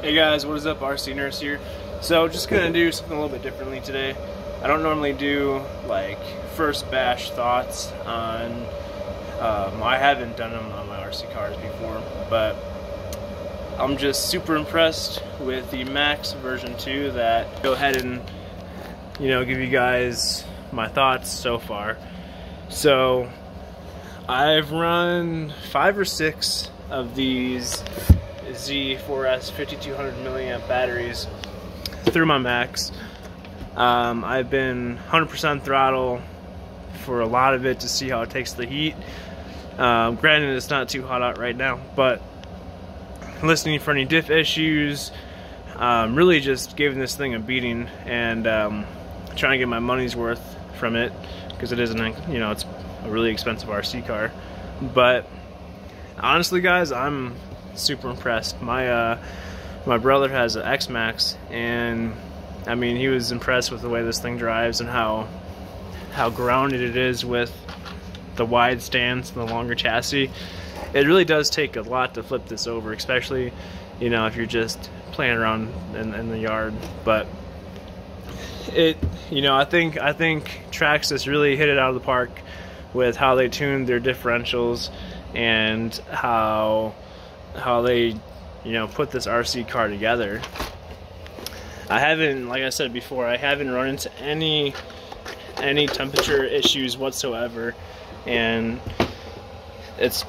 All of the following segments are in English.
Hey guys, what is up? RC Nurse here. So just gonna do something a little bit differently today. I don't normally do like first bash thoughts on, I haven't done them on my RC cars before, but I'm just super impressed with the Maxx version 2 that go ahead and, you know, give you guys my thoughts so far. So I've run 5 or 6 of these Z4S 5200 milliamp batteries through my Maxx. I've been 100% throttle for a lot of it to see how it takes the heat. Granted, it's not too hot out right now, but listening for any diff issues, really just giving this thing a beating and trying to get my money's worth from it, because it isn't, you know, it's a really expensive RC car. But honestly, guys, I'm super impressed. My brother has an X-Max, and I mean, he was impressed with the way this thing drives and how grounded it is with the wide stance and the longer chassis. It really does take a lot to flip this over, especially, you know, if you're just playing around in the yard. But it, you know, I think Traxxas really hit it out of the park with how they tuned their differentials and how they, you know, put this RC car together. I haven't, like I said before, I haven't run into any temperature issues whatsoever, and it's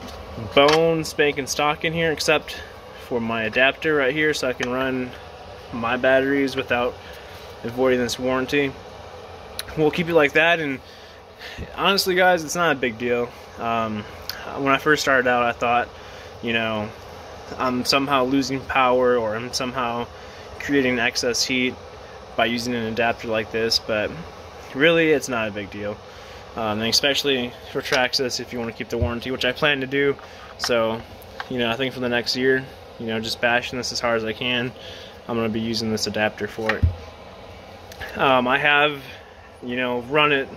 bone spanking stock in here, except for my adapter right here, so I can run my batteries without avoiding this warranty. We'll keep it like that, and honestly, guys, it's not a big deal. When I first started out, I thought, you know, I'm somehow losing power, or I'm somehow creating excess heat by using an adapter like this, but really it's not a big deal. And especially for Traxxas, if you want to keep the warranty, which I plan to do. So, you know, I think for the next year, you know, just bashing this as hard as I can, I'm going to be using this adapter for it. I have, you know, run it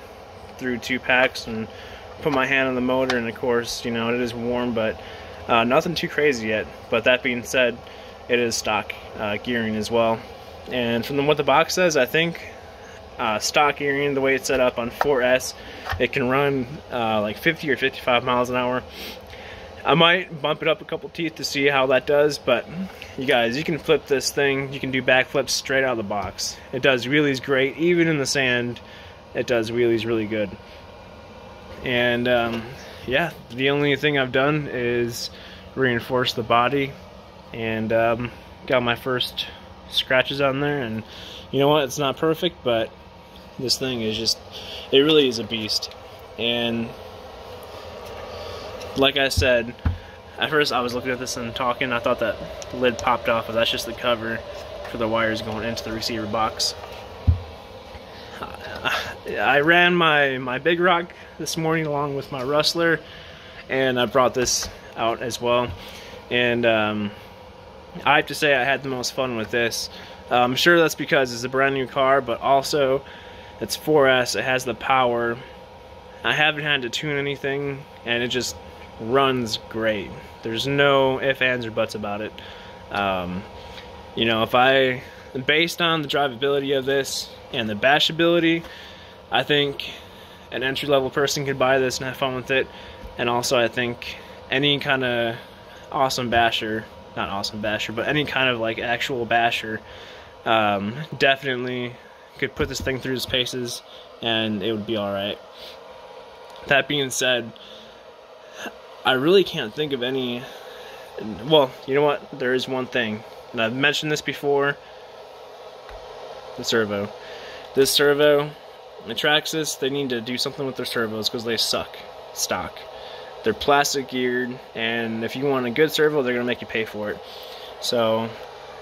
through 2 packs and put my hand on the motor, and of course, you know, it is warm, but nothing too crazy yet. But that being said, it is stock gearing as well. And from what the box says, I think stock gearing, the way it's set up on 4S, it can run like 50 or 55 miles an hour. I might bump it up a couple teeth to see how that does, but you guys, you can flip this thing, you can do backflips straight out of the box. It does wheelies great, even in the sand, it does wheelies really good. And yeah, the only thing I've done is reinforce the body, and got my first scratches on there, and you know what, it's not perfect, but this thing is just, it really is a beast. And like I said, at first I was looking at this and talking, I thought that lid popped off, but that's just the cover for the wires going into the receiver box. I ran my Big Rock this morning along with my Rustler, and I brought this out as well, and I have to say I had the most fun with this. I'm sure that's because it's a brand new car, but also it's 4S, it has the power. I haven't had to tune anything, and it just runs great. There's no ifs, ands, or buts about it. You know, based on the drivability of this and the bashability, I think an entry-level person could buy this and have fun with it. And also, I think any kind of awesome basher, not awesome basher, but any kind of like actual basher, definitely could put this thing through its paces and it would be alright. That being said, I really can't think of any, well, you know what, there is one thing, and I've mentioned this before, the servo. This servo, the Traxxas, they need to do something with their servos because they suck stock. They're plastic geared, and if you want a good servo, they're going to make you pay for it. So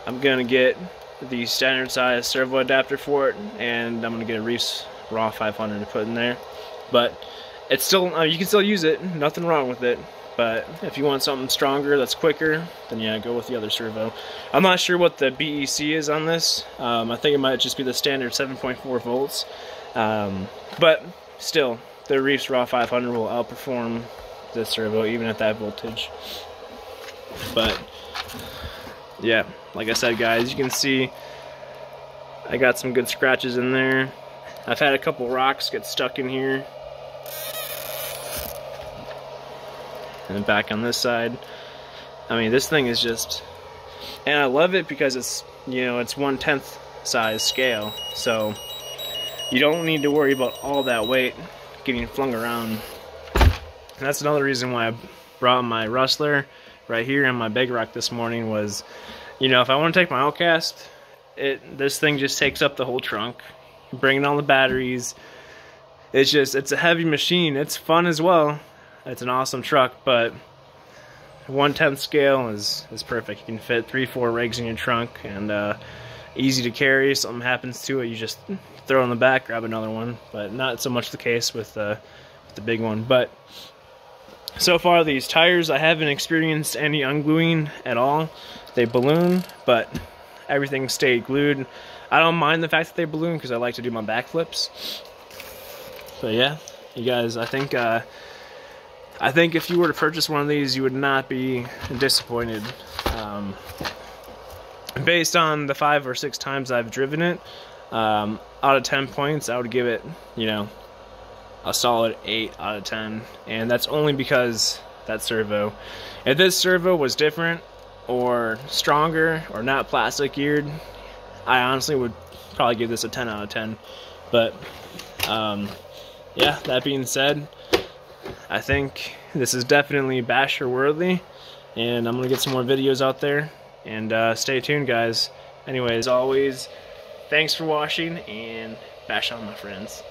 I'm going to get the standard size servo adapter for it, and I'm going to get a Reef's Raw 500 to put in there. But it's still, you can still use it, nothing wrong with it. But if you want something stronger that's quicker, then yeah, go with the other servo. I'm not sure what the BEC is on this. I think it might just be the standard 7.4 volts. But still, the Reef's Raw 500 will outperform this servo even at that voltage. But yeah, like I said, guys, you can see I got some good scratches in there. I've had a couple rocks get stuck in here. And then back on this side. I mean, this thing is just, and I love it because it's, you know, it's 1/10 size scale, so you don't need to worry about all that weight getting flung around. And that's another reason why I brought my rustler right here and my big rock this morning was, you know, if I want to take my outcast, this thing just takes up the whole trunk. Bringing all the batteries. It's a heavy machine. It's fun as well. It's an awesome truck, but 1/10 scale is perfect. You can fit 3-4 rigs in your trunk, and easy to carry. If something happens to it, you just throw it in the back, grab another one. But not so much the case with the big one. But so far, these tires, I haven't experienced any ungluing at all. They balloon, but everything stayed glued. I don't mind the fact that they balloon because I like to do my backflips. But yeah, you guys, I think if you were to purchase one of these, you would not be disappointed. Based on the 5 or 6 times I've driven it, out of 10 points, I would give it, you know, a solid 8 out of 10. And that's only because that servo. If this servo was different or stronger or not plastic geared, I honestly would probably give this a 10 out of 10. But yeah, that being said, I think this is definitely basher worthy, and I'm gonna get some more videos out there, and stay tuned, guys. Anyways, as always, thanks for watching, and bash on, my friends.